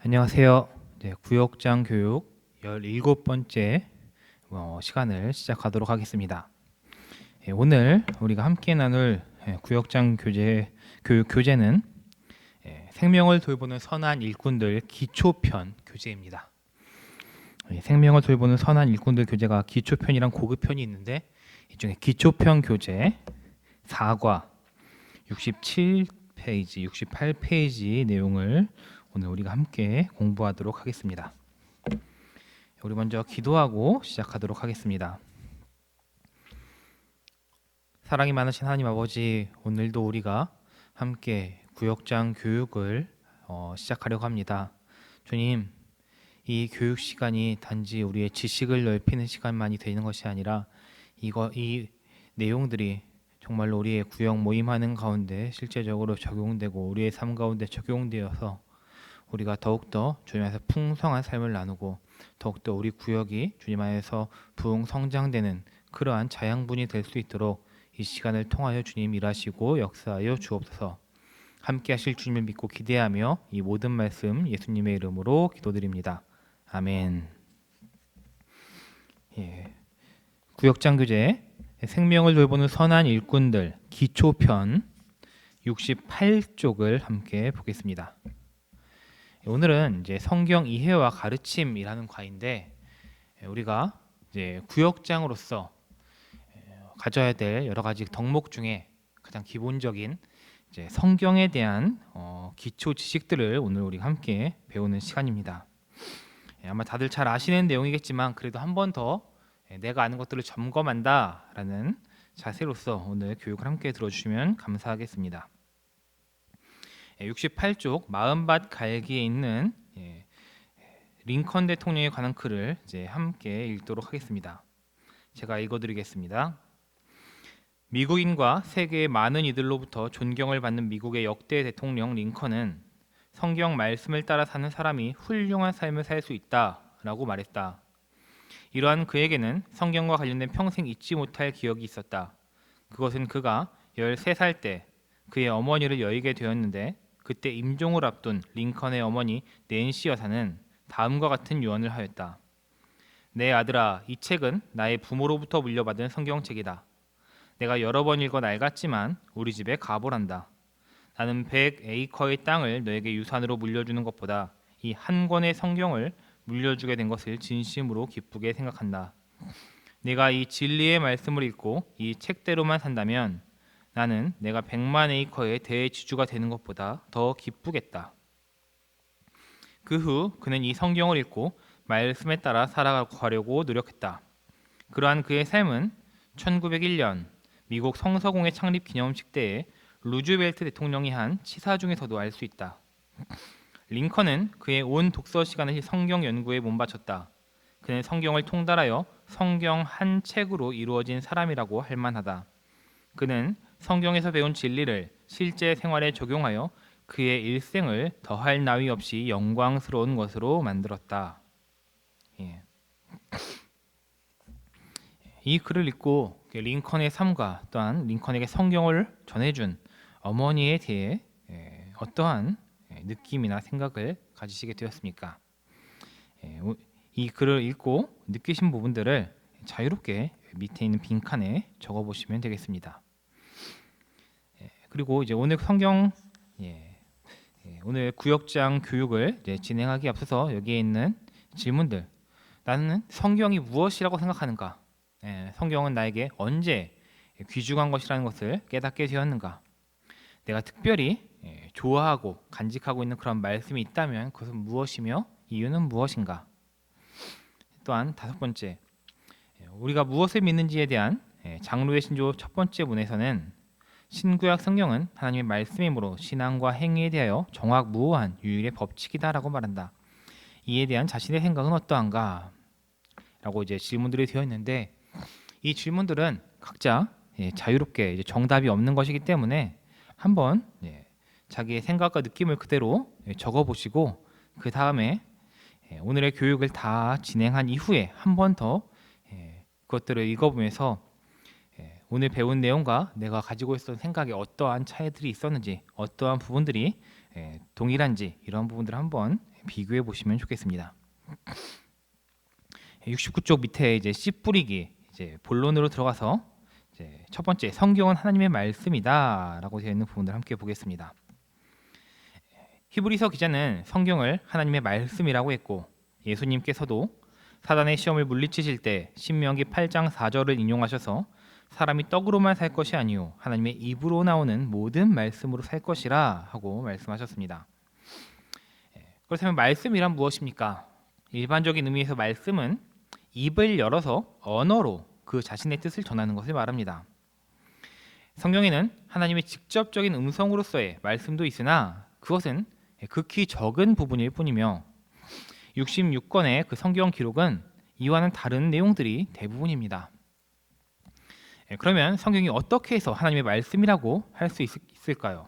안녕하세요. 구역장 교육 17번째 시간을 시작하도록 하겠습니다. 오늘 우리가 함께 나눌 구역장 교육 교재는 생명을 돌보는 선한 일꾼들 기초편 교재입니다. 생명을 돌보는 선한 일꾼들 교재가 기초편이랑 고급편이 있는데, 이중에 기초편 교재 4과 67페이지, 68페이지 내용을 오늘 우리가 함께 공부하도록 하겠습니다. 우리 먼저 기도하고 시작하도록 하겠습니다. 사랑이 많으신 하나님 아버지, 오늘도 우리가 함께 구역장 교육을 시작하려고 합니다. 주님, 이 교육 시간이 단지 우리의 지식을 넓히는 시간만이 되는 것이 아니라 이 내용들이 정말로 우리의 구역 모임하는 가운데 실제적으로 적용되고 우리의 삶 가운데 적용되어서 우리가 더욱더 주님 안에서 풍성한 삶을 나누고 더욱더 우리 구역이 주님 안에서 부흥 성장되는 그러한 자양분이 될 수 있도록 이 시간을 통하여 주님 일하시고 역사하여 주옵소서. 함께 하실 주님을 믿고 기대하며 이 모든 말씀 예수님의 이름으로 기도드립니다. 아멘. 구역장 교재 생명을 돌보는 선한 일꾼들 기초편 68쪽을 함께 보겠습니다. 오늘은 이제 성경 이해와 가르침이라는 과인데, 우리가 이제 구역장으로서 가져야 될 여러 가지 덕목 중에 가장 기본적인 이제 성경에 대한 기초 지식들을 오늘 우리가 함께 배우는 시간입니다. 아마 다들 잘 아시는 내용이겠지만 그래도 한 번 더 내가 아는 것들을 점검한다라는 자세로서 오늘 교육을 함께 들어주시면 감사하겠습니다. 68쪽 마음밭 갈기에 있는 링컨 대통령에 관한 글을 이제 함께 읽도록 하겠습니다. 제가 읽어드리겠습니다. 미국인과 세계의 많은 이들로부터 존경을 받는 미국의 역대 대통령 링컨은 성경 말씀을 따라 사는 사람이 훌륭한 삶을 살 수 있다라고 말했다. 이러한 그에게는 성경과 관련된 평생 잊지 못할 기억이 있었다. 그것은 그가 13살 때 그의 어머니를 여의게 되었는데, 그때 임종을 앞둔 링컨의 어머니 낸시 여사는 다음과 같은 유언을 하였다. 내 아들아, 이 책은 나의 부모로부터 물려받은 성경책이다. 내가 여러 번 읽어 낡았지만 우리 집에 가보란다. 나는 100에이커의 땅을 너에게 유산으로 물려주는 것보다 이 한 권의 성경을 물려주게 된 것을 진심으로 기쁘게 생각한다. 네가 이 진리의 말씀을 읽고 이 책대로만 산다면 나는 내가 100만 에이커의 대지주가 되는 것보다 더 기쁘겠다. 그 후 그는 이 성경을 읽고 말씀에 따라 살아가려고 노력했다. 그러한 그의 삶은 1901년 미국 성서공회 창립 기념식 때에 루즈벨트 대통령이 한 치사 중에서도 알 수 있다. 링컨은 그의 온 독서 시간을 성경 연구에 몸바쳤다. 그는 성경을 통달하여 성경 한 책으로 이루어진 사람이라고 할 만하다. 그는 성경에서 배운 진리를 실제 생활에 적용하여 그의 일생을 더할 나위 없이 영광스러운 것으로 만들었다. 이 글을 읽고 링컨의 삶과 또한 링컨에게 성경을 전해준 어머니에 대해 어떠한 느낌이나 생각을 가지시게 되었습니까? 이 글을 읽고 느끼신 부분들을 자유롭게 밑에 있는 빈칸에 적어보시면 되겠습니다. 그리고 이제 오늘 오늘 구역장 교육을 진행하기 앞서서 여기에 있는 질문들, 나는 성경이 무엇이라고 생각하는가? 성경은 나에게 언제 귀중한 것이라는 것을 깨닫게 되었는가? 내가 특별히 좋아하고 간직하고 있는 그런 말씀이 있다면 그것은 무엇이며 이유는 무엇인가? 또한 5번째, 우리가 무엇을 믿는지에 대한 장로의 신조 첫 번째 문에서는 신구약 성경은 하나님의 말씀이므로 신앙과 행위에 대하여 정확무오한 유일의 법칙이다라고 말한다. 이에 대한 자신의 생각은 어떠한가? 라고 이제 질문들이 되어 있는데, 이 질문들은 각자 자유롭게 이제 정답이 없는 것이기 때문에 한번 자기의 생각과 느낌을 그대로 적어보시고, 그 다음에 오늘의 교육을 다 진행한 이후에 한 번 더 그것들을 읽어보면서 오늘 배운 내용과 내가 가지고 있었던 생각에 어떠한 차이들이 있었는지, 어떠한 부분들이 동일한지, 이런 부분들을 한번 비교해 보시면 좋겠습니다. 69쪽 밑에 이제 씨 뿌리기 이제 본론으로 들어가서 이제 첫 번째 성경은 하나님의 말씀이다라고 되어 있는 부분을 함께 보겠습니다. 히브리서 기자는 성경을 하나님의 말씀이라고 했고 예수님께서도 사단의 시험을 물리치실 때 신명기 8장 4절을 인용하셔서 사람이 떡으로만 살 것이 아니요 하나님의 입으로 나오는 모든 말씀으로 살 것이라 하고 말씀하셨습니다. 그렇다면 말씀이란 무엇입니까? 일반적인 의미에서 말씀은 입을 열어서 언어로 그 자신의 뜻을 전하는 것을 말합니다. 성경에는 하나님의 직접적인 음성으로서의 말씀도 있으나 그것은 극히 적은 부분일 뿐이며 66권의 그 성경 기록은 이와는 다른 내용들이 대부분입니다. 그러면 성경이 어떻게 해서 하나님의 말씀이라고 할 수 있을까요?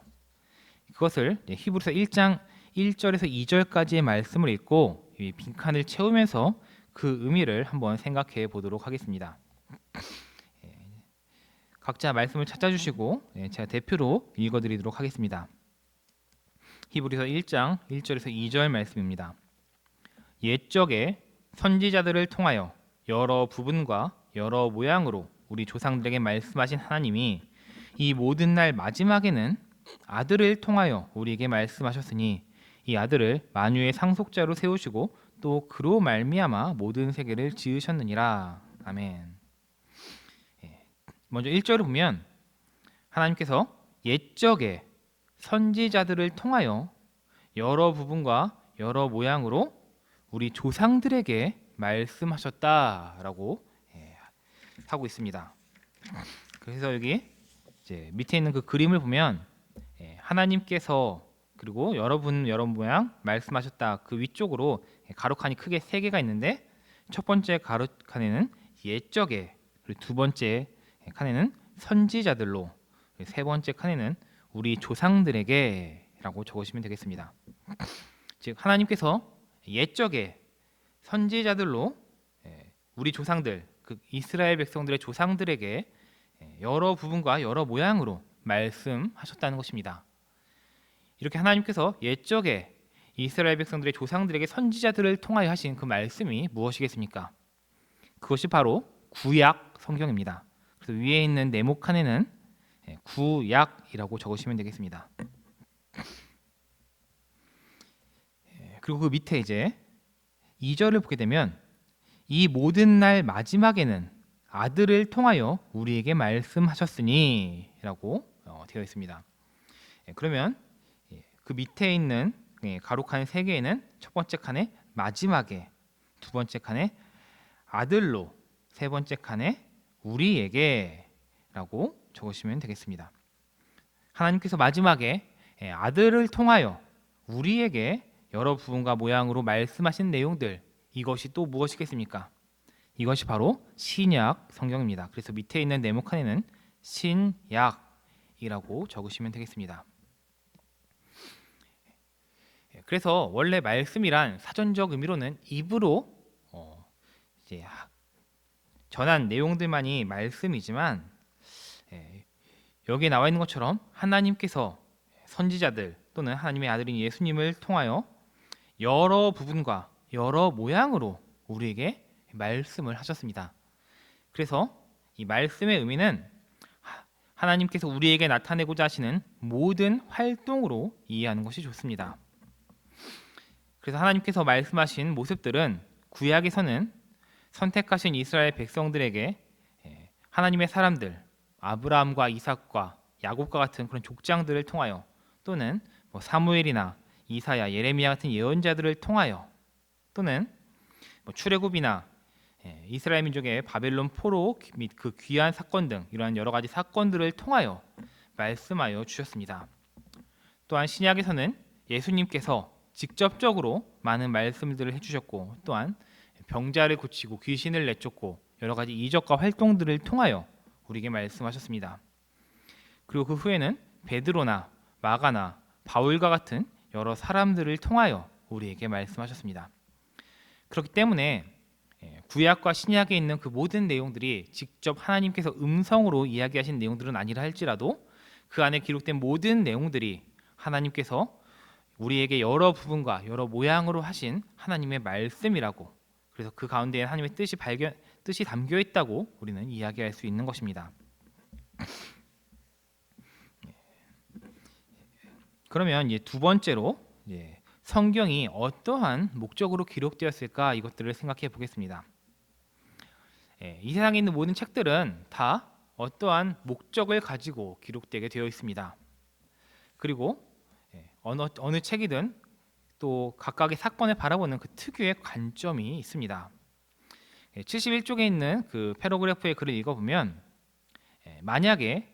그것을 히브리서 1장 1절에서 2절까지의 말씀을 읽고 이 빈칸을 채우면서 그 의미를 한번 생각해 보도록 하겠습니다. 각자 말씀을 찾아주시고 제가 대표로 읽어드리도록 하겠습니다. 히브리서 1장 1절에서 2절 말씀입니다. 옛적에 선지자들을 통하여 여러 부분과 여러 모양으로 우리 조상들에게 말씀하신 하나님이 이 모든 날 마지막에는 아들을 통하여 우리에게 말씀하셨으니 이 아들을 만유의 상속자로 세우시고 또 그로 말미암아 모든 세계를 지으셨느니라. 아멘. 먼저 1절을 보면 하나님께서 옛적에 선지자들을 통하여 여러 부분과 여러 모양으로 우리 조상들에게 말씀하셨다라고 하고 있습니다. 그래서 여기 이제 밑에 있는 그 그림을 보면 하나님께서 그리고 여러분 여러 모양 말씀하셨다 그 위쪽으로 가로칸이 크게 3개가 있는데 첫 번째 가로칸에는 옛적에 그리고 두 번째 칸에는 선지자들로 세 번째 칸에는 우리 조상들에게라고 적으시면 되겠습니다. 즉 하나님께서 옛적에 선지자들로 우리 조상들 그 이스라엘 백성들의 조상들에게 여러 부분과 여러 모양으로 말씀하셨다는 것입니다. 이렇게 하나님께서 옛적에 이스라엘 백성들의 조상들에게 선지자들을 통하여 하신 그 말씀이 무엇이겠습니까? 그것이 바로 구약 성경입니다. 그래서 위에 있는 네모 칸에는 구약이라고 적으시면 되겠습니다. 그리고 그 밑에 이제 2절을 보게 되면 이 모든 날 마지막에는 아들을 통하여 우리에게 말씀하셨으니 라고 되어 있습니다. 그러면 그 밑에 있는 가로칸 3개에는 첫 번째 칸에 마지막에, 두 번째 칸에 아들로, 세 번째 칸에 우리에게 라고 적으시면 되겠습니다. 하나님께서 마지막에 아들을 통하여 우리에게 여러 부분과 모양으로 말씀하신 내용들, 이것이 또 무엇이겠습니까? 이것이 바로 신약 성경입니다. 그래서 밑에 있는 네모 칸에는 신약이라고 적으시면 되겠습니다. 그래서 원래 말씀이란 사전적 의미로는 입으로 이제 전한 내용들만이 말씀이지만 여기에 나와 있는 것처럼 하나님께서 선지자들 또는 하나님의 아들인 예수님을 통하여 여러 부분과 여러 모양으로 우리에게 말씀을 하셨습니다. 그래서 이 말씀의 의미는 하나님께서 우리에게 나타내고자 하시는 모든 활동으로 이해하는 것이 좋습니다. 그래서 하나님께서 말씀하신 모습들은 구약에서는 선택하신 이스라엘 백성들에게 하나님의 사람들 아브라함과 이삭과 야곱과 같은 그런 족장들을 통하여 또는 사무엘이나 이사야, 예레미야 같은 예언자들을 통하여 또는 출애굽이나 이스라엘 민족의 바벨론 포로 및 그 귀한 사건 등 이러한 여러 가지 사건들을 통하여 말씀하여 주셨습니다. 또한 신약에서는 예수님께서 직접적으로 많은 말씀들을 해주셨고 또한 병자를 고치고 귀신을 내쫓고 여러 가지 이적과 활동들을 통하여 우리에게 말씀하셨습니다. 그리고 그 후에는 베드로나 마가나 바울과 같은 여러 사람들을 통하여 우리에게 말씀하셨습니다. 그렇기 때문에 구약과 신약에 있는 그 모든 내용들이 직접 하나님께서 음성으로 이야기하신 내용들은 아니라 할지라도 그 안에 기록된 모든 내용들이 하나님께서 우리에게 여러 부분과 여러 모양으로 하신 하나님의 말씀이라고, 그래서 그 가운데에 하나님의 뜻이 담겨 있다고 우리는 이야기할 수 있는 것입니다. 그러면 이제 두 번째로 성경이 어떠한 목적으로 기록되었을까, 이것들을 생각해 보겠습니다. 이 세상에 있는 모든 책들은 다 어떠한 목적을 가지고 기록되게 되어 있습니다. 그리고 어느 책이든 또 각각의 사건을 바라보는 그 특유의 관점이 있습니다. 71쪽에 있는 그 패러그래프의 글을 읽어보면, 만약에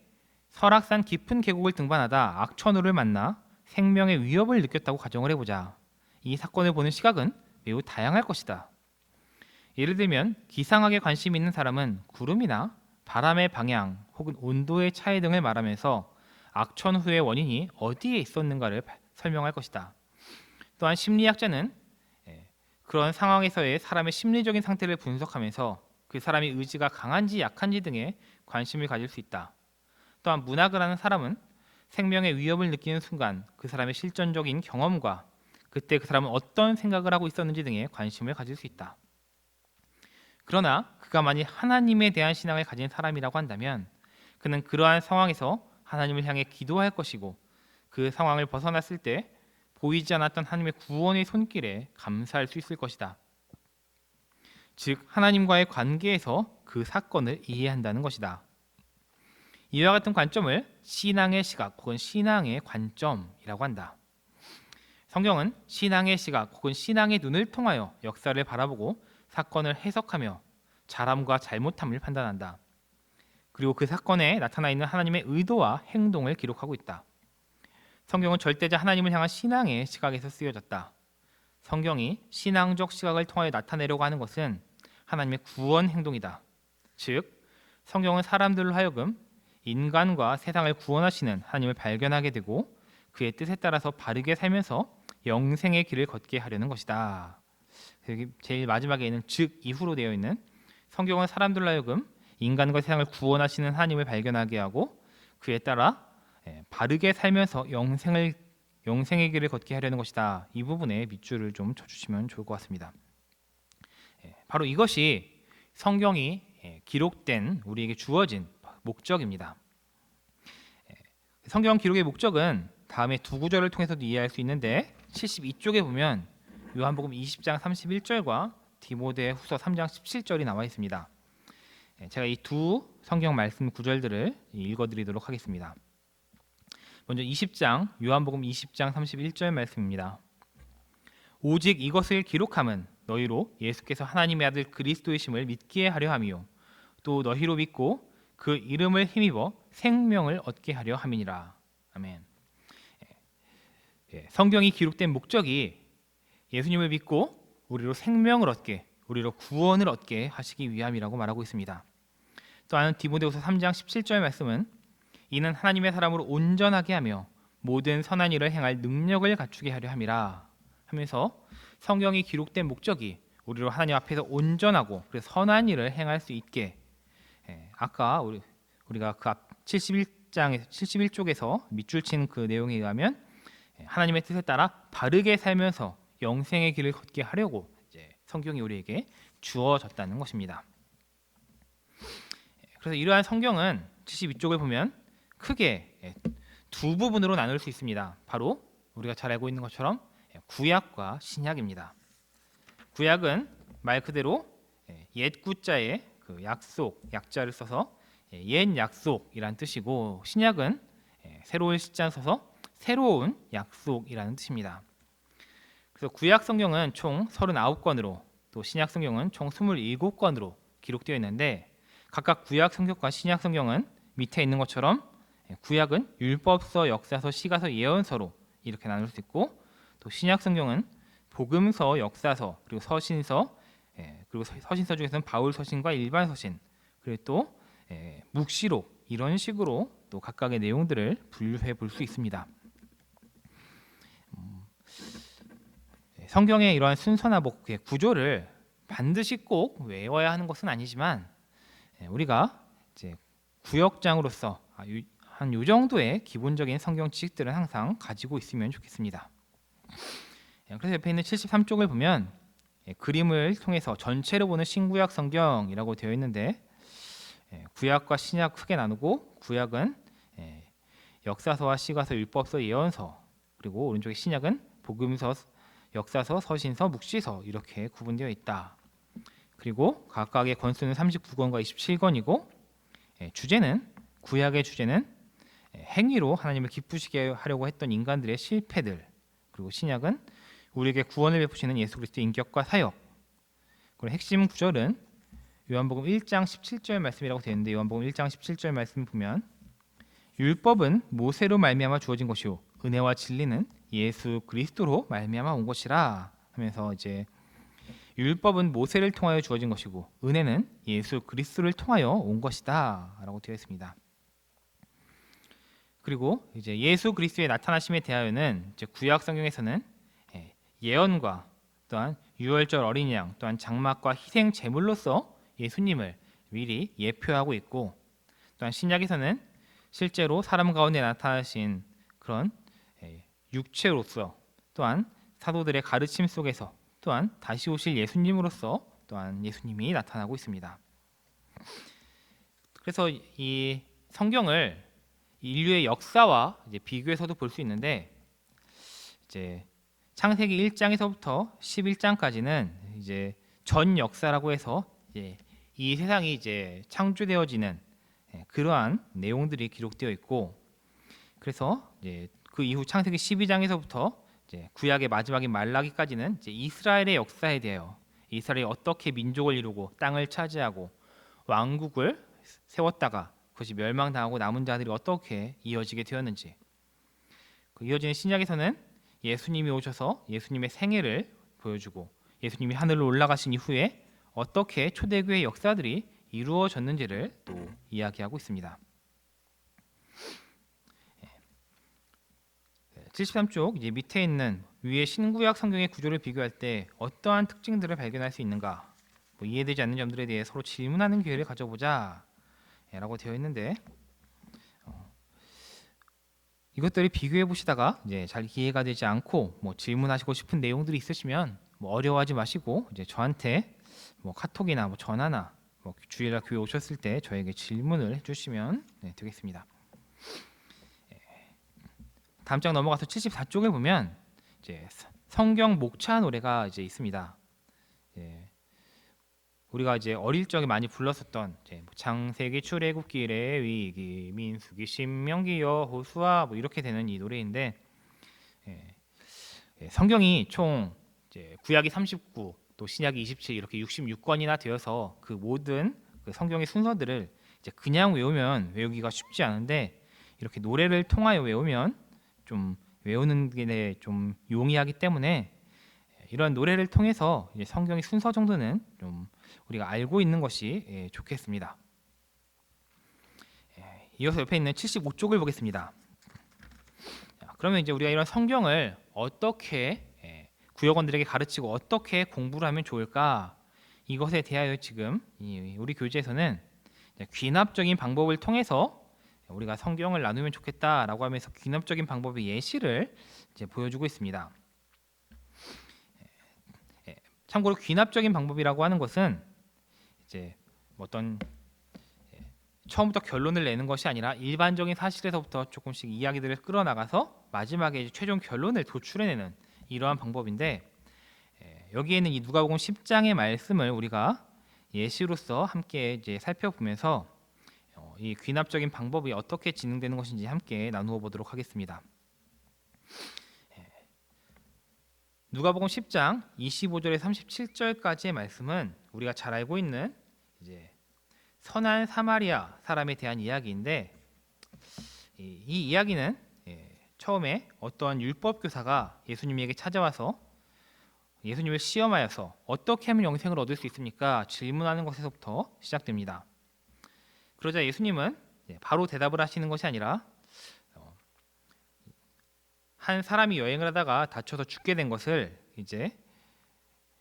설악산 깊은 계곡을 등반하다 악천후를 만나 생명의 위협을 느꼈다고 가정을 해보자. 이 사건을 보는 시각은 매우 다양할 것이다. 예를 들면 기상학에 관심이 있는 사람은 구름이나 바람의 방향 혹은 온도의 차이 등을 말하면서 악천후의 원인이 어디에 있었는가를 설명할 것이다. 또한 심리학자는 그런 상황에서의 사람의 심리적인 상태를 분석하면서 그 사람이 의지가 강한지 약한지 등에 관심을 가질 수 있다. 또한 문학을 하는 사람은 생명의 위협을 느끼는 순간 그 사람의 실존적인 경험과 그때 그 사람은 어떤 생각을 하고 있었는지 등에 관심을 가질 수 있다. 그러나 그가 만일 하나님에 대한 신앙을 가진 사람이라고 한다면 그는 그러한 상황에서 하나님을 향해 기도할 것이고, 그 상황을 벗어났을 때 보이지 않았던 하나님의 구원의 손길에 감사할 수 있을 것이다. 즉 하나님과의 관계에서 그 사건을 이해한다는 것이다. 이와 같은 관점을 신앙의 시각 혹은 신앙의 관점이라고 한다. 성경은 신앙의 시각 혹은 신앙의 눈을 통하여 역사를 바라보고 사건을 해석하며 잘함과 잘못함을 판단한다. 그리고 그 사건에 나타나 있는 하나님의 의도와 행동을 기록하고 있다. 성경은 절대자 하나님을 향한 신앙의 시각에서 쓰여졌다. 성경이 신앙적 시각을 통하여 나타내려고 하는 것은 하나님의 구원 행동이다. 즉 성경은 사람들로 하여금 인간과 세상을 구원하시는 하나님을 발견하게 되고 그의 뜻에 따라서 바르게 살면서 영생의 길을 걷게 하려는 것이다. 여기 제일 마지막에 있는 즉 이후로 되어 있는, 성경은 사람들로 하여금 인간과 세상을 구원하시는 하나님을 발견하게 하고 그에 따라 바르게 살면서 영생의 길을 걷게 하려는 것이다. 이 부분에 밑줄을 좀 쳐주시면 좋을 것 같습니다. 바로 이것이 성경이 기록된 우리에게 주어진 목적입니다. 성경 기록의 목적은 다음에 두 구절을 통해서도 이해할 수 있는데, 72쪽에 보면 요한복음 20장 31절과 디모데후서 3장 17절이 나와 있습니다. 제가 이 두 성경 말씀 구절들을 읽어드리도록 하겠습니다. 먼저 20장 요한복음 20장 31절 말씀입니다. 오직 이것을 기록함은 너희로 예수께서 하나님의 아들 그리스도이심을 믿게 하려 함이요 또 너희로 믿고 그 이름을 힘입어 생명을 얻게 하려 함이니라. 아멘. 성경이 기록된 목적이 예수님을 믿고 우리로 생명을 얻게, 우리로 구원을 얻게 하시기 위함이라고 말하고 있습니다. 또한 디모데후서 3장 17절 말씀은 이는 하나님의 사람으로 온전하게 하며 모든 선한 일을 행할 능력을 갖추게 하려 함이라 하면서, 성경이 기록된 목적이 우리로 하나님 앞에서 온전하고 그래서 선한 일을 행할 수 있게, 아까 우리가 그 앞 71쪽에서 밑줄 친 그 내용에 의하면 하나님의 뜻에 따라 바르게 살면서 영생의 길을 걷게 하려고 이제 성경이 우리에게 주어졌다는 것입니다. 그래서 이러한 성경은 72쪽을 보면 크게 두 부분으로 나눌 수 있습니다. 바로 우리가 잘 알고 있는 것처럼 구약과 신약입니다. 구약은 말 그대로 옛 구자에 그 약속, 약자를 써서 옛 약속이란 뜻이고, 신약은 새로운 시자를 써서 새로운 약속이라는 뜻입니다. 그래서 구약 성경은 총 39권으로 또 신약 성경은 총 27권으로 기록되어 있는데, 각각 구약 성경과 신약 성경은 밑에 있는 것처럼 구약은 율법서, 역사서, 시가서, 예언서로 이렇게 나눌 수 있고, 또 신약 성경은 복음서, 역사서, 그리고 서신서, 그리고 서신서 중에서는 바울 서신과 일반 서신, 그리고 또 묵시록, 이런 식으로 또 각각의 내용들을 분류해 볼 수 있습니다. 성경의 이러한 순서나 구조를 반드시 꼭 외워야 하는 것은 아니지만, 우리가 이제 구역장으로서 한 요 정도의 기본적인 성경 지식들은 항상 가지고 있으면 좋겠습니다. 그래서 옆에 있는 73쪽을 보면 그림을 통해서 전체로 보는 신구약 성경이라고 되어 있는데 구약과 신약 크게 나누고 구약은 역사서와 시가서, 율법서, 예언서, 그리고 오른쪽에 신약은 복음서, 역사서, 서신서, 묵시서 이렇게 구분되어 있다. 그리고 각각의 권수는 39권과 27권이고 주제는 구약의 주제는 행위로 하나님을 기쁘시게 하려고 했던 인간들의 실패들, 그리고 신약은 우리에게 구원을 베푸시는 예수 그리스도의 인격과 사역. 그리고 핵심 구절은 요한복음 1장 17절 말씀이라고 되어 있는데 요한복음 1장 17절 말씀 보면 율법은 모세로 말미암아 주어진 것이요 은혜와 진리는 예수 그리스도로 말미암아 온 것이라 하면서 이제 율법은 모세를 통하여 주어진 것이고 은혜는 예수 그리스도를 통하여 온 것이다라고 되어 있습니다. 그리고 이제 예수 그리스도의 나타나심에 대하여는 이제 구약 성경에서는 예언과 또한 유월절 어린 양 또한 장막과 희생 제물로서 예수님을 미리 예표하고 있고 또한 신약에서는 실제로 사람 가운데 나타나신 그런 육체로서 또한 사도들의 가르침 속에서 또한 다시 오실 예수님으로서 또한 예수님이 나타나고 있습니다. 그래서 이 성경을 인류의 역사와 이제 비교해서도 볼 수 있는데 이제 창세기 1장에서부터 11장까지는 이제 전 역사라고 해서 이제 이 세상이 이제 창조되어지는 그러한 내용들이 기록되어 있고 그래서 이제 그 이후 창세기 12장에서부터 이제 구약의 마지막인 말라기까지는 이제 이스라엘의 역사에 대하여 이스라엘이 어떻게 민족을 이루고 땅을 차지하고 왕국을 세웠다가 그것이 멸망당하고 남은 자들이 어떻게 이어지게 되었는지 그 이어지는 신약에서는 예수님이 오셔서 예수님의 생애를 보여주고 예수님이 하늘로 올라가신 이후에 어떻게 초대교회 역사들이 이루어졌는지를 또 이야기하고 있습니다. 73쪽 이제 밑에 있는 위에 신구약 성경의 구조를 비교할 때 어떠한 특징들을 발견할 수 있는가? 이해되지 않는 점들에 대해 서로 질문하는 기회를 가져보자 라고 되어 있는데 이것들을 비교해 보시다가 이제 잘 이해가 되지 않고 질문하시고 싶은 내용들이 있으시면 어려워하지 마시고 이제 저한테 카톡이나 전화나 주일날 교회 오셨을 때 저에게 질문을 해주시면 되겠습니다. 다음 장 넘어가서 74쪽에 보면 이제 성경 목차 노래가 이제 있습니다. 우리가 이제 어릴 적에 많이 불렀었던 창세기, 출애굽기, 레위기, 민수기, 신명기, 여호수아 이렇게 되는 이 노래인데 성경이 총 이제 구약이 39, 또 신약이 27 이렇게 66권이나 되어서 그 모든 그 성경의 순서들을 이제 그냥 외우면 외우기가 쉽지 않은데 이렇게 노래를 통하여 외우면 좀 외우는 게 좀 용이하기 때문에 이런 노래를 통해서 이제 성경의 순서 정도는 좀 우리가 알고 있는 것이 좋겠습니다. 이어서 옆에 있는 75쪽을 보겠습니다. 그러면 이제 우리가 이런 성경을 어떻게 구역원들에게 가르치고 어떻게 공부를 하면 좋을까? 이것에 대하여 지금 우리 교재에서는 귀납적인 방법을 통해서 우리가 성경을 나누면 좋겠다라고 하면서 귀납적인 방법의 예시를 이제 보여주고 있습니다. 참고로 귀납적인 방법이라고 하는 것은 이제 어떤 처음부터 결론을 내는 것이 아니라 일반적인 사실에서부터 조금씩 이야기들을 끌어나가서 마지막에 이제 최종 결론을 도출해내는 이러한 방법인데 여기에는 이 누가복음 10장의 말씀을 우리가 예시로서 함께 이제 살펴보면서 이 귀납적인 방법이 어떻게 진행되는 것인지 함께 나누어 보도록 하겠습니다. 누가복음 10장 25절에 37절까지의 말씀은 우리가 잘 알고 있는 이제 선한 사마리아 사람에 대한 이야기인데 이 이야기는 처음에 어떠한 율법 교사가 예수님에게 찾아와서 예수님을 시험하여서 어떻게 하면 영생을 얻을 수 있습니까? 질문하는 것에서부터 시작됩니다. 그러자 예수님은 바로 대답을 하시는 것이 아니라 한 사람이 여행을 하다가 다쳐서 죽게 된 것을 이제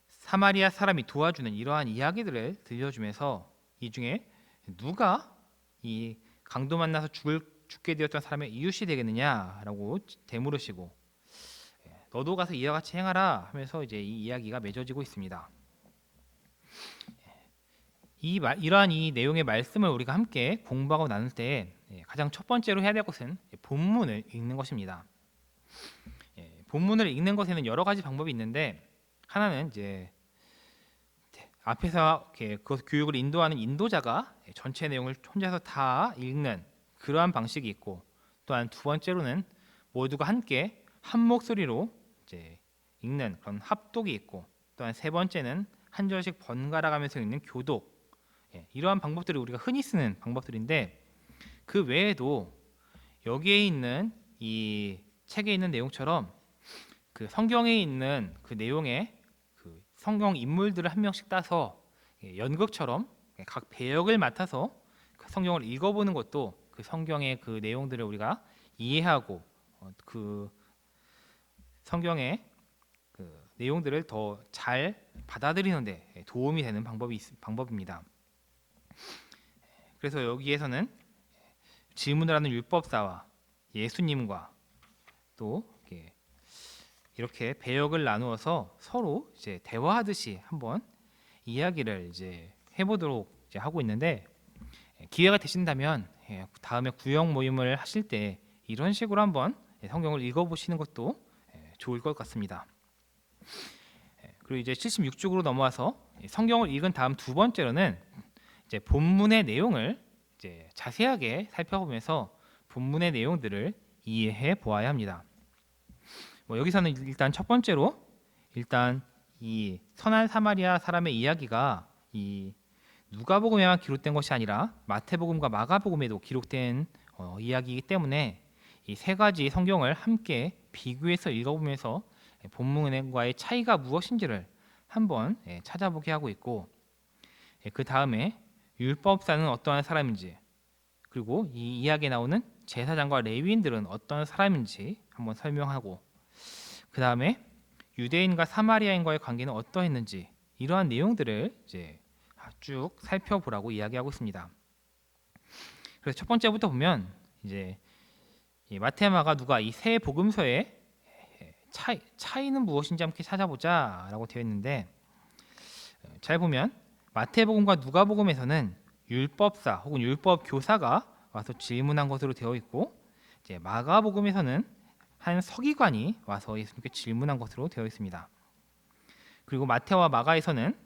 사마리아 사람이 도와주는 이러한 이야기들을 들려주면서 이 중에 누가 이 강도 만나서 죽게 되었던 사람의 이웃이 되겠느냐라고 되물으시고 너도 가서 이와 같이 행하라 하면서 이제 이 이야기가 맺어지고 있습니다. 이러한 이 내용의 말씀을 우리가 함께 공부하고 나눌 때 가장 첫 번째로 해야 될 것은 본문을 읽는 것입니다. 본문을 읽는 것에는 여러 가지 방법이 있는데, 하나는 이제 앞에서 그 교육을 인도하는 인도자가 전체 내용을 혼자서 다 읽는 그러한 방식이 있고, 또한 두 번째로는 모두가 함께 한 목소리로 이제 읽는 그런 합독이 있고, 또한 세 번째는 한 절씩 번갈아 가면서 읽는 교독. 이러한 방법들이 우리가 흔히 쓰는 방법들인데, 그 외에도 여기에 있는 이 책에 있는 내용처럼 그 성경에 있는 그 내용에 그 성경 인물들을 한 명씩 따서 연극처럼 각 배역을 맡아서 그 성경을 읽어보는 것도 그 성경의 그 내용들을 우리가 이해하고 그 성경의 그 내용들을 더 잘 받아들이는데 도움이 되는 방법입니다. 그래서 여기에서는 질문을 하는 율법사와 예수님과 또 이렇게 배역을 나누어서 서로 이제 대화하듯이 한번 이야기를 이제 해보도록 이제 하고 있는데, 기회가 되신다면 다음에 구역 모임을 하실 때 이런 식으로 한번 성경을 읽어보시는 것도 좋을 것 같습니다. 그리고 이제 76쪽으로 넘어와서 성경을 읽은 다음 두 번째로는 이제 본문의 내용을 이제 자세하게 살펴보면서 본문의 내용들을 이해해 보아야 합니다. 여기서는 일단 첫 번째로 일단 이 선한 사마리아 사람의 이야기가 이 누가복음에만 기록된 것이 아니라 마태복음과 마가복음에도 기록된 이야기이기 때문에 이 세 가지 성경을 함께 비교해서 읽어보면서 본문과의 차이가 무엇인지를 한번 찾아보게 하고 있고, 그 다음에 율법사는 어떠한 사람인지, 그리고 이 이야기에 나오는 제사장과 레위인들은 어떤 사람인지 한번 설명하고, 그 다음에 유대인과 사마리아인과의 관계는 어떠했는지, 이러한 내용들을 이제 쭉 살펴보라고 이야기하고 있습니다. 그래서 첫 번째부터 보면 이제 이 마테마가 누가 이 세 복음서의 차이는 무엇인지 함께 찾아보자라고 되어 있는데, 잘 보면 마태복음과 누가복음에서는 율법사 혹은 율법 교사가 와서 질문한 것으로 되어 있고, 이제 마가복음에서는 한 서기관이 와서 예수님께 질문한 것으로 되어 있습니다. 그리고 마태와 마가에서는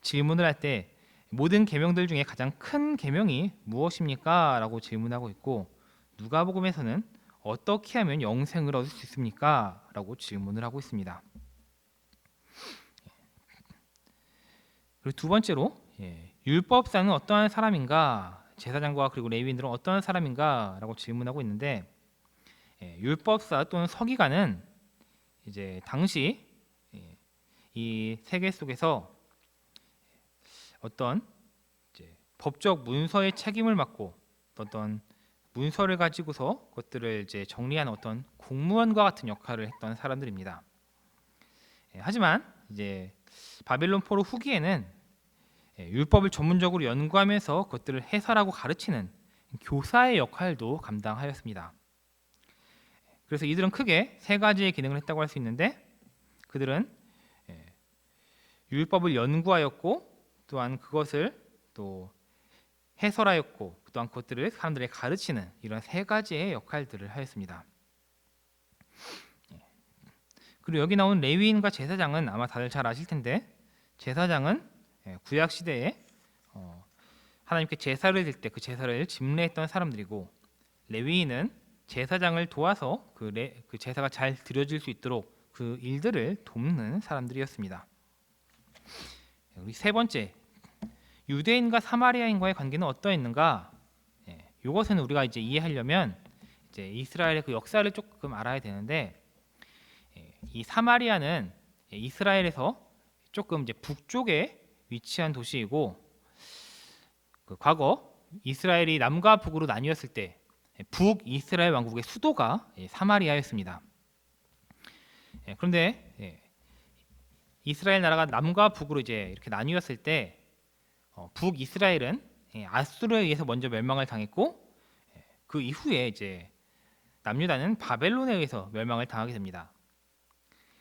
질문을 할 때 모든 계명들 중에 가장 큰 계명이 무엇입니까? 라고 질문하고 있고, 누가복음에서는 어떻게 하면 영생을 얻을 수 있습니까? 라고 질문을 하고 있습니다. 그리고 두 번째로 율법사는 어떠한 사람인가, 제사장과 그리고 레위인들은 어떠한 사람인가 라고 질문하고 있는데, 율법사 또는 서기관은 이제 당시 이 세계 속에서 어떤 이제 법적 문서의 책임을 맡고 어떤 문서를 가지고서 그것들을 이제 정리하는 어떤 공무원과 같은 역할을 했던 사람들입니다. 하지만 이제 바벨론 포로 후기에는 율법을 전문적으로 연구하면서 그것들을 해설하고 가르치는 교사의 역할도 감당하였습니다. 그래서 이들은 크게 세 가지의 기능을 했다고 할 수 있는데, 그들은 율법을 연구하였고, 또한 그것을 또 해설하였고, 또한 그것들을 사람들에게 가르치는 이런 세 가지의 역할들을 하였습니다. 그리고 여기 나온 레위인과 제사장은 아마 다들 잘 아실 텐데, 제사장은 구약 시대에 하나님께 제사를 드릴 때 그 제사를 집례했던 사람들이고, 레위인은 제사장을 도와서 그 제사가 잘 드려질 수 있도록 그 일들을 돕는 사람들이었습니다. 우리 세 번째, 유대인과 사마리아인과의 관계는 어떠했는가? 이것은 우리가 이제 이해하려면 이제 이스라엘의 그 역사를 조금 알아야 되는데, 이 사마리아는 이스라엘에서 조금 이제 북쪽에 위치한 도시이고, 그 과거 이스라엘이 남과 북으로 나뉘었을 때 북이스라엘 왕국의 수도가 사마리아였습니다. 그런데 이스라엘 나라가 남과 북으로 이제 이렇게 나뉘었을 때 북이스라엘은 아수르에 의해서 먼저 멸망을 당했고, 그 이후에 이제 남유다는 바벨론에 의해서 멸망을 당하게 됩니다.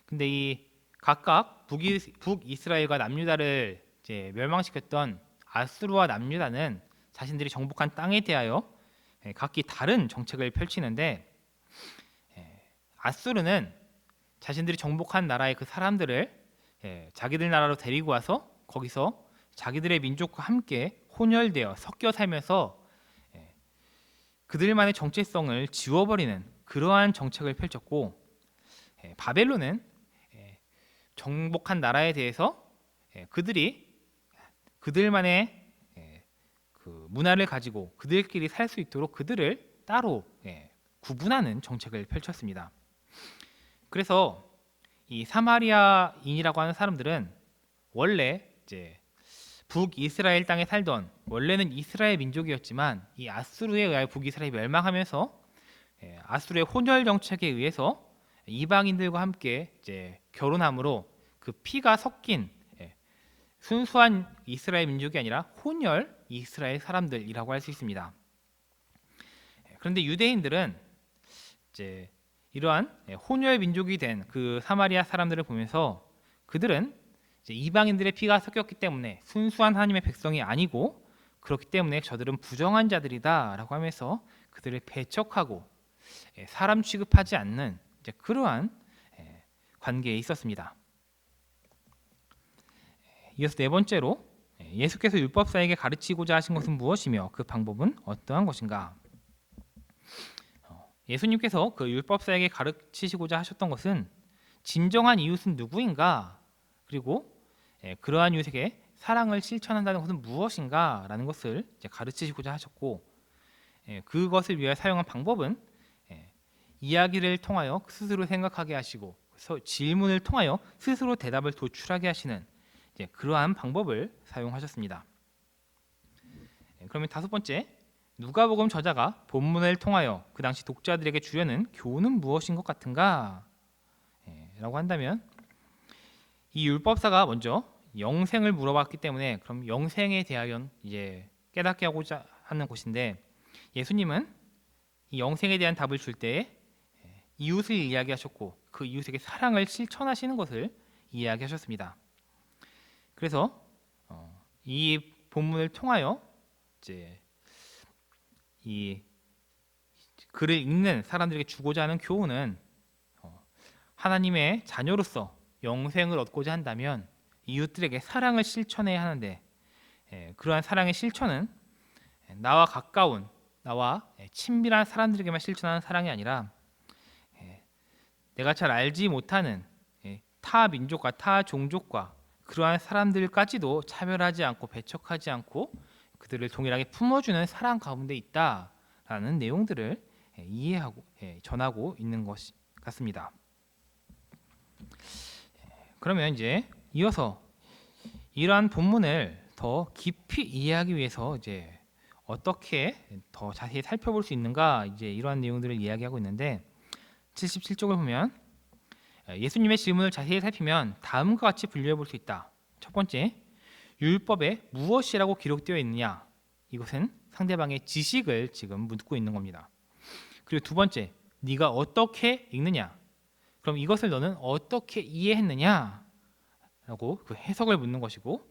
근데 이 각각 북이스라엘과 남유다를 이제 멸망시켰던 아수르와 남유다는 자신들이 정복한 땅에 대하여 각기 다른 정책을 펼치는데, 아수르는 자신들이 정복한 나라의 그 사람들을 자기들 나라로 데리고 와서 거기서 자기들의 민족과 함께 혼혈되어 섞여 살면서 그들만의 정체성을 지워버리는 그러한 정책을 펼쳤고, 바벨론은 정복한 나라에 대해서 그들이 그들만의 그 문화를 가지고 그들끼리 살 수 있도록 그들을 따로 구분하는 정책을 펼쳤습니다. 그래서 이 사마리아인이라고 하는 사람들은 원래 이제 북이스라엘 땅에 살던, 원래는 이스라엘 민족이었지만 이 아수르에 의하여 북이스라엘이 멸망하면서 아수르의 혼혈 정책에 의해서 이방인들과 함께 이제 결혼함으로 그 피가 섞인 순수한 이스라엘 민족이 아니라 혼혈 이스라엘 사람들이라고 할 수 있습니다. 그런데 유대인들은 이제 이러한 혼혈 민족이 된 그 사마리아 사람들을 보면서 그들은 이제 이방인들의 피가 섞였기 때문에 순수한 하나님의 백성이 아니고, 그렇기 때문에 저들은 부정한 자들이다라고 하면서 그들을 배척하고 사람 취급하지 않는 이제 그러한 관계에 있었습니다. 이어서 네 번째로, 예수께서 율법사에게 가르치고자 하신 것은 무엇이며 그 방법은 어떠한 것인가? 예수님께서 그 율법사에게 가르치시고자 하셨던 것은 진정한 이웃은 누구인가, 그리고 그러한 이웃에게 사랑을 실천한다는 것은 무엇인가 라는 것을 이제 가르치시고자 하셨고, 그것을 위해 사용한 방법은 이야기를 통하여 스스로 생각하게 하시고 질문을 통하여 스스로 대답을 도출하게 하시는 이제 그러한 방법을 사용하셨습니다. 그러면 다섯 번째, 누가복음 저자가 본문을 통하여 그 당시 독자들에게 주려는 교훈은 무엇인 것 같은가? 라고 한다면, 이 율법사가 먼저 영생을 물어봤기 때문에 그럼 영생에 대하여 이제 깨닫게 하고자 하는 것인데, 예수님은 이 영생에 대한 답을 줄 때에 이웃을 이야기하셨고 그 이웃에게 사랑을 실천하시는 것을 이야기하셨습니다. 그래서 이 본문을 통하여 이제 이 글을 읽는 사람들에게 주고자 하는 교훈은, 하나님의 자녀로서 영생을 얻고자 한다면 이웃들에게 사랑을 실천해야 하는데, 그러한 사랑의 실천은 나와 가까운, 나와 친밀한 사람들에게만 실천하는 사랑이 아니라 내가 잘 알지 못하는 타 민족과 타 종족과 그러한 사람들까지도 차별하지 않고 배척하지 않고 그들을 동일하게 품어주는 사랑 가운데 있다라는 내용들을 이해하고 전하고 있는 것 같습니다. 그러면 이제 이어서 이러한 본문을 더 깊이 이해하기 위해서 이제 어떻게 더 자세히 살펴볼 수 있는가, 이제 이러한 내용들을 이야기하고 있는데, 77쪽을 보면 예수님의 질문을 자세히 살피면 다음과 같이 분류해 볼 수 있다. 첫 번째, 율법에 무엇이라고 기록되어 있느냐? 이것은 상대방의 지식을 지금 묻고 있는 겁니다. 그리고 두 번째, 네가 어떻게 읽느냐? 그럼 이것을 너는 어떻게 이해했느냐? 라고 그 해석을 묻는 것이고,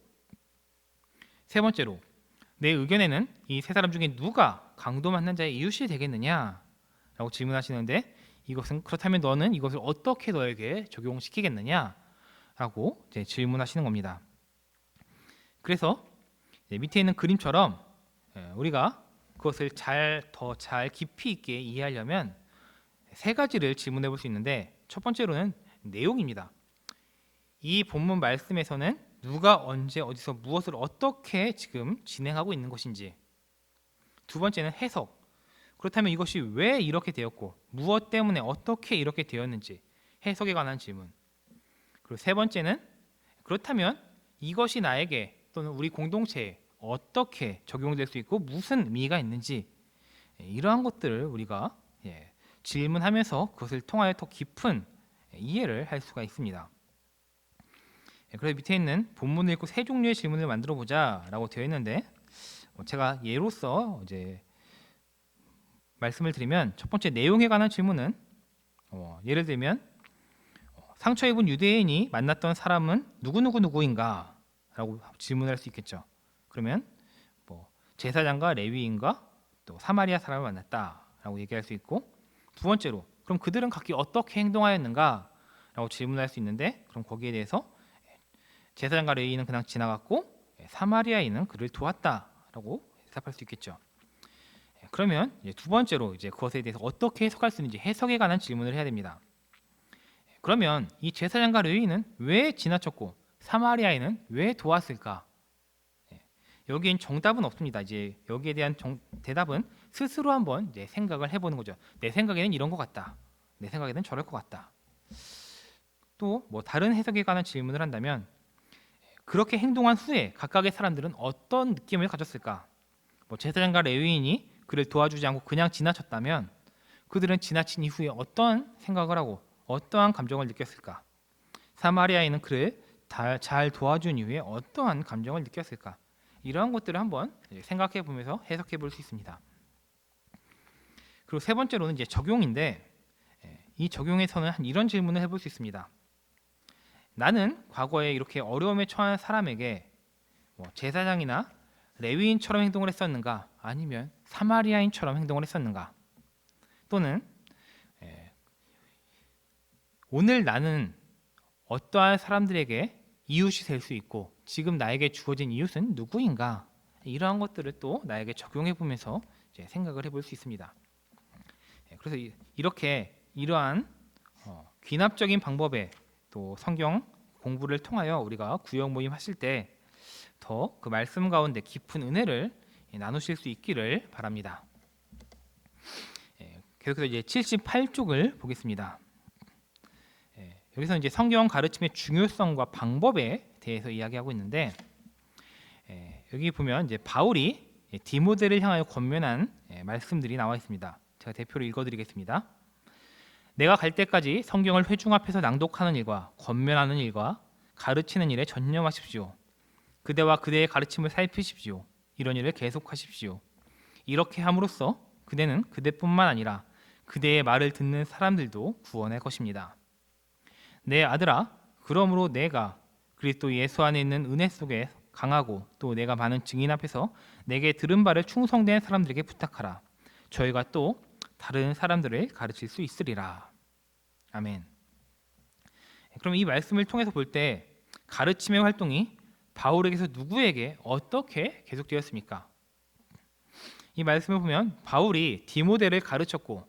세 번째로, 내 의견에는 이 세 사람 중에 누가 강도 만난 자의 이웃이 되겠느냐? 라고 질문하시는데, 이것은 그렇다면 너는 이것을 어떻게 너에게 적용시키겠느냐? 라고 이제 질문하시는 겁니다. 그래서 밑에 있는 그림처럼 우리가 그것을 더 잘 깊이 있게 이해하려면 세 가지를 질문해 볼 수 있는데, 첫 번째로는 내용입니다. 이 본문 말씀에서는 누가 언제 어디서 무엇을 어떻게 지금 진행하고 있는 것인지, 두 번째는 해석, 그렇다면 이것이 왜 이렇게 되었고 무엇 때문에 어떻게 이렇게 되었는지 해석에 관한 질문, 그리고 세 번째는 그렇다면 이것이 나에게 또는 우리 공동체에 어떻게 적용될 수 있고 무슨 의미가 있는지, 이러한 것들을 우리가 질문하면서 그것을 통하여 더 깊은 이해를 할 수가 있습니다. 그래서 밑에 있는 본문을 읽고 세 종류의 질문을 만들어 보자라고 되어 있는데, 제가 예로서 이제 말씀을 드리면, 첫 번째 내용에 관한 질문은 예를 들면 상처 입은 유대인이 만났던 사람은 누구인가? 라고 질문할 수 있겠죠. 그러면 뭐 제사장과 레위인과 또 사마리아 사람을 만났다라고 얘기할 수 있고, 두 번째로 그럼 그들은 각기 어떻게 행동하였는가? 라고 질문할 수 있는데, 그럼 거기에 대해서 제사장과 레위인은 그냥 지나갔고 사마리아인은 그를 도왔다라고 대답할 수 있겠죠. 그러면 이제 두 번째로 이제 그것에 대해서 어떻게 해석할 수 있는지 해석에 관한 질문을 해야 됩니다. 그러면 이 제사장과 레위인은 왜 지나쳤고 사마리아인은 왜 도왔을까? 여기엔 정답은 없습니다. 이제 여기에 대한 대답은 스스로 한번 이제 생각을 해보는 거죠. 내 생각에는 이런 것 같다. 내 생각에는 저럴 것 같다. 또 뭐 다른 해석에 관한 질문을 한다면, 그렇게 행동한 후에 각각의 사람들은 어떤 느낌을 가졌을까? 뭐 제사장과 레위인이 그를 도와주지 않고 그냥 지나쳤다면 그들은 지나친 이후에 어떤 생각을 하고 어떠한 감정을 느꼈을까? 사마리아인은 그를 잘 도와준 이후에 어떠한 감정을 느꼈을까? 이러한 것들을 한번 생각해 보면서 해석해 볼 수 있습니다. 그리고 세 번째로는 이제 적용인데, 이 적용에서는 이런 질문을 해볼 수 있습니다. 나는 과거에 이렇게 어려움에 처한 사람에게 뭐 제사장이나 레위인처럼 행동을 했었는가? 아니면 사마리아인처럼 행동을 했었는가? 또는 오늘 나는 어떠한 사람들에게 이웃이 될 수 있고 지금 나에게 주어진 이웃은 누구인가? 이러한 것들을 또 나에게 적용해 보면서 이제 생각을 해볼 수 있습니다. 그래서 이렇게 이러한 귀납적인 방법에 또 성경 공부를 통하여 우리가 구역 모임 하실 때 더 그 말씀 가운데 깊은 은혜를 나누실 수 있기를 바랍니다. 계속해서 이제 78쪽을 보겠습니다. 여기서 이제 성경 가르침의 중요성과 방법에 대해서 이야기하고 있는데, 여기 보면 이제 바울이 디모데를 향하여 권면한 말씀들이 나와 있습니다. 제가 대표로 읽어드리겠습니다. 내가 갈 때까지 성경을 회중 앞에서 낭독하는 일과 권면하는 일과 가르치는 일에 전념하십시오. 그대와 그대의 가르침을 살피십시오. 이런 일을 계속하십시오. 이렇게 함으로써 그대는 그대뿐만 아니라 그대의 말을 듣는 사람들도 구원할 것입니다. 내 아들아, 그러므로 내가 그리스도 예수 안에 있는 은혜 속에 강하고 또 내가 많은 증인 앞에서 내게 들은 바를 충성된 사람들에게 부탁하라. 저희가 또 다른 사람들을 가르칠 수 있으리라. 아멘. 그럼 이 말씀을 통해서 볼 때 가르침의 활동이 바울에게서 누구에게 어떻게 계속되었습니까? 이 말씀을 보면 바울이 디모데를 가르쳤고,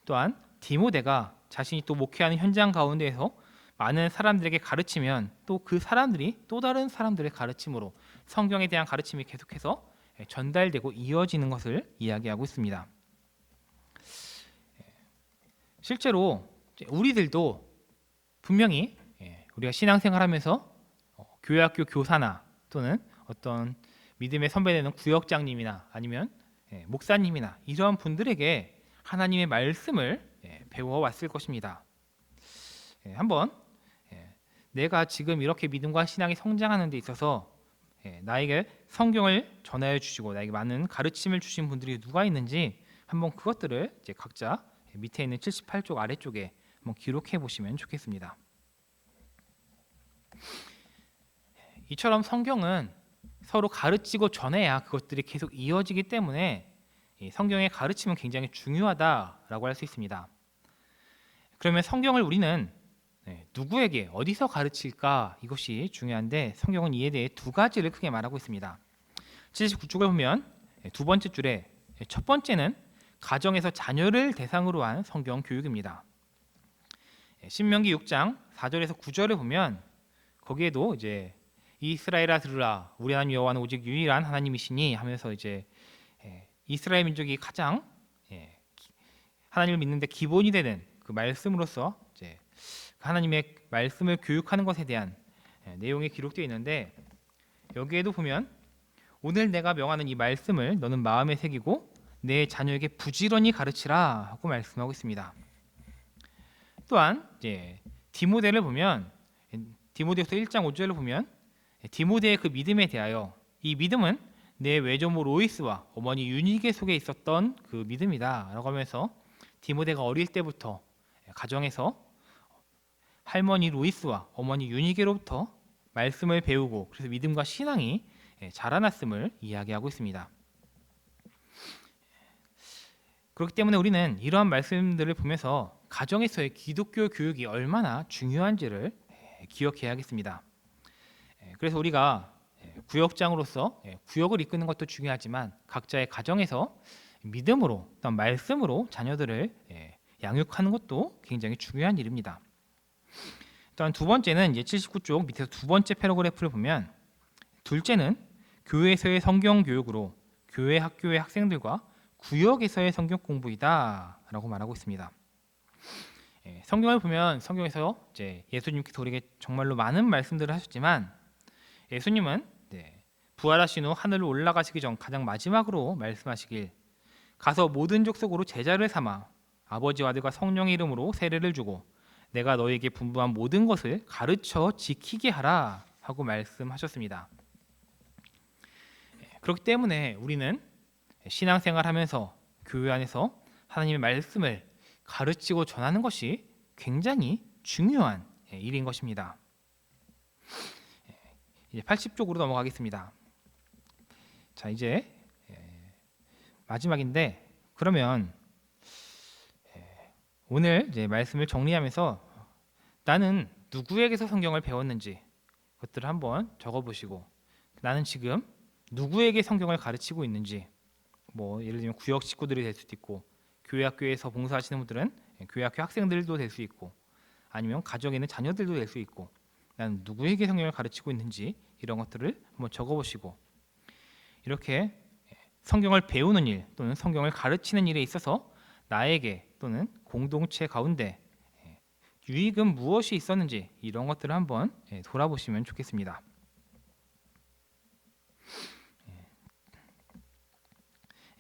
또한 디모데가 자신이 또 목회하는 현장 가운데에서 많은 사람들에게 가르치면 또 그 사람들이 또 다른 사람들의 가르침으로 성경에 대한 가르침이 계속해서 전달되고 이어지는 것을 이야기하고 있습니다. 실제로 우리들도 분명히 우리가 신앙생활하면서 교회학교 교사나 또는 어떤 믿음의 선배되는 구역장님이나 아니면 목사님이나 이러한 분들에게 하나님의 말씀을 배워왔을 것입니다. 한번 내가 지금 이렇게 믿음과 신앙이 성장하는 데 있어서 나에게 성경을 전하여 주시고 나에게 많은 가르침을 주신 분들이 누가 있는지 한번 그것들을 이제 각자 밑에 있는 78쪽 아래쪽에 한번 기록해 보시면 좋겠습니다. 이처럼 성경은 서로 가르치고 전해야 그것들이 계속 이어지기 때문에 성경의 가르침은 굉장히 중요하다라고 할 수 있습니다. 그러면 성경을 우리는 누구에게 어디서 가르칠까? 이것이 중요한데 성경은 이에 대해 두 가지를 크게 말하고 있습니다. 79쪽을 보면 두 번째 줄에 첫 번째는 가정에서 자녀를 대상으로 한 성경 교육입니다. 신명기 6장 4절에서 9절을 보면 거기에도 이제 이스라엘아 들으라 우리 하나님 여호와는 오직 유일한 하나님이시니 하면서 이제 이스라엘 민족이 가장 하나님을 믿는데 기본이 되는 그 말씀으로서 이제 하나님의 말씀을 교육하는 것에 대한 내용이 기록되어 있는데, 여기에도 보면 오늘 내가 명하는 이 말씀을 너는 마음에 새기고 내 자녀에게 부지런히 가르치라 하고 말씀하고 있습니다. 또한 이제 디모데를 보면 디모데후서 1장 5절을 보면 디모데의 그 믿음에 대하여 이 믿음은 내 외조모 로이스와 어머니 유니게 속에 있었던 그 믿음이다 라고 하면서 디모데가 어릴 때부터 가정에서 할머니 루이스와 어머니 유니게로부터 말씀을 배우고 그래서 믿음과 신앙이 자라났음을 이야기하고 있습니다. 그렇기 때문에 우리는 이러한 말씀들을 보면서 가정에서의 기독교 교육이 얼마나 중요한지를 기억해야겠습니다. 그래서 우리가 구역장으로서 구역을 이끄는 것도 중요하지만 각자의 가정에서 믿음으로 또는 말씀으로 자녀들을 양육하는 것도 굉장히 중요한 일입니다. 또한 두 번째는 이제 79쪽 밑에서 두 번째 패러그래프를 보면 둘째는 교회에서의 성경 교육으로 교회 학교의 학생들과 구역에서의 성경 공부이다라고 말하고 있습니다. 성경을 보면 성경에서 이제 예수님께서 우리에게 정말로 많은 말씀들을 하셨지만 예수님은 부활하신 후 하늘로 올라가시기 전 가장 마지막으로 말씀하시길 가서 모든 족속으로 제자를 삼아 아버지와 아들과 성령의 이름으로 세례를 주고 내가 너에게 분부한 모든 것을 가르쳐 지키게 하라 하고 말씀하셨습니다. 그렇기 때문에 우리는 신앙생활하면서 교회 안에서 하나님의 말씀을 가르치고 전하는 것이 굉장히 중요한 일인 것입니다. 이제 80쪽으로 넘어가겠습니다. 자, 이제 마지막인데 그러면 오늘 이제 말씀을 정리하면서 나는 누구에게서 성경을 배웠는지 그것들을 한번 적어보시고 나는 지금 누구에게 성경을 가르치고 있는지 뭐 예를 들면 구역 식구들이 될 수도 있고 교회 학교에서 봉사하시는 분들은 교회 학교 학생들도 될 수 있고 아니면 가정에 있는 자녀들도 될 수 있고 나는 누구에게 성경을 가르치고 있는지 이런 것들을 한번 적어보시고 이렇게 성경을 배우는 일 또는 성경을 가르치는 일에 있어서 나에게 또는 공동체 가운데 유익은 무엇이 있었는지 이런 것들을 한번 돌아보시면 좋겠습니다.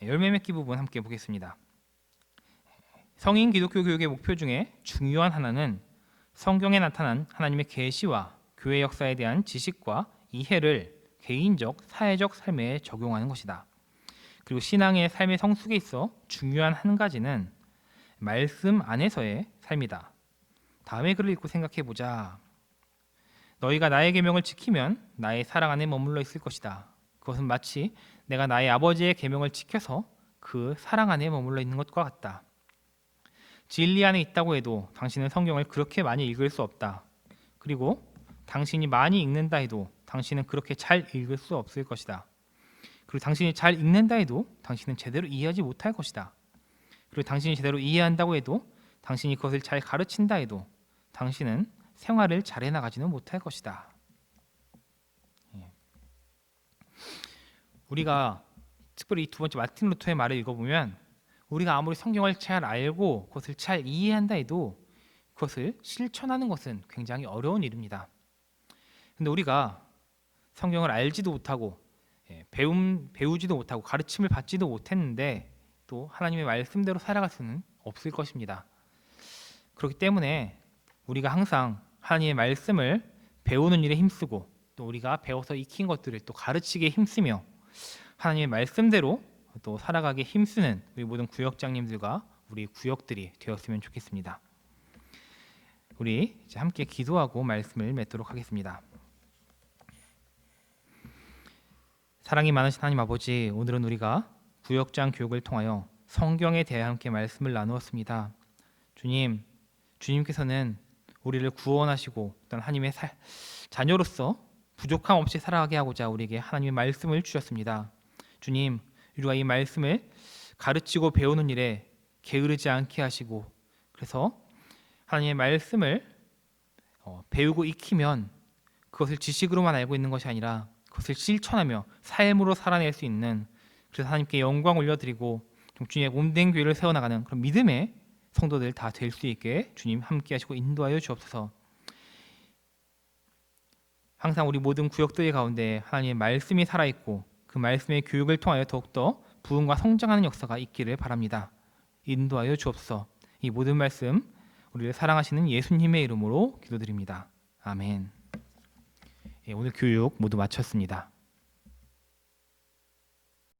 열매 맺기 부분 함께 보겠습니다. 성인 기독교 교육의 목표 중에 중요한 하나는 성경에 나타난 하나님의 계시와 교회 역사에 대한 지식과 이해를 개인적, 사회적 삶에 적용하는 것이다. 그리고 신앙의 삶의 성숙에 있어 중요한 한 가지는 말씀 안에서의 삶이다. 다음의 글을 읽고 생각해 보자. 너희가 나의 계명을 지키면 나의 사랑 안에 머물러 있을 것이다. 그것은 마치 내가 나의 아버지의 계명을 지켜서 그 사랑 안에 머물러 있는 것과 같다. 진리 안에 있다고 해도 당신은 성경을 그렇게 많이 읽을 수 없다. 그리고 당신이 많이 읽는다 해도 당신은 그렇게 잘 읽을 수 없을 것이다. 그리고 당신이 잘 읽는다 해도 당신은 제대로 이해하지 못할 것이다. 그리고 당신이 제대로 이해한다고 해도 당신이 그것을 잘 가르친다 해도 당신은 생활을 잘 해나가지는 못할 것이다. 우리가 특별히 이 두 번째 마틴 루터의 말을 읽어보면 우리가 아무리 성경을 잘 알고 그것을 잘 이해한다 해도 그것을 실천하는 것은 굉장히 어려운 일입니다. 근데 우리가 성경을 알지도 못하고 배우지도 못하고 가르침을 받지도 못했는데 또 하나님의 말씀대로 살아갈 수는 없을 것입니다. 그렇기 때문에 우리가 항상 하나님의 말씀을 배우는 일에 힘쓰고 또 우리가 배워서 익힌 것들을 또 가르치기에 힘쓰며 하나님의 말씀대로 또 살아가기에 힘쓰는 우리 모든 구역장님들과 우리 구역들이 되었으면 좋겠습니다. 우리 이제 함께 기도하고 말씀을 맺도록 하겠습니다. 사랑이 많으신 하나님 아버지, 오늘은 우리가 구역장 교육을 통하여 성경에 대해 함께 말씀을 나누었습니다. 주님, 주님께서는 우리를 구원하시고 어떤 하나님의 자녀로서 부족함 없이 살아가게 하고자 우리에게 하나님의 말씀을 주셨습니다. 주님, 우리가 이 말씀을 가르치고 배우는 일에 게으르지 않게 하시고 그래서 하나님의 말씀을 배우고 익히면 그것을 지식으로만 알고 있는 것이 아니라 그것을 실천하며 삶으로 살아낼 수 있는 그래서 하나님께 영광 올려드리고 주님의 몸된 교회를 세워나가는 그런 믿음의 성도들 다 될 수 있게 주님 함께 하시고 인도하여 주옵소서. 항상 우리 모든 구역들 가운데 하나님의 말씀이 살아있고 그 말씀의 교육을 통하여 더욱더 부흥과 성장하는 역사가 있기를 바랍니다. 인도하여 주옵소서. 이 모든 말씀 우리를 사랑하시는 예수님의 이름으로 기도드립니다. 아멘. 오늘 교육 모두 마쳤습니다.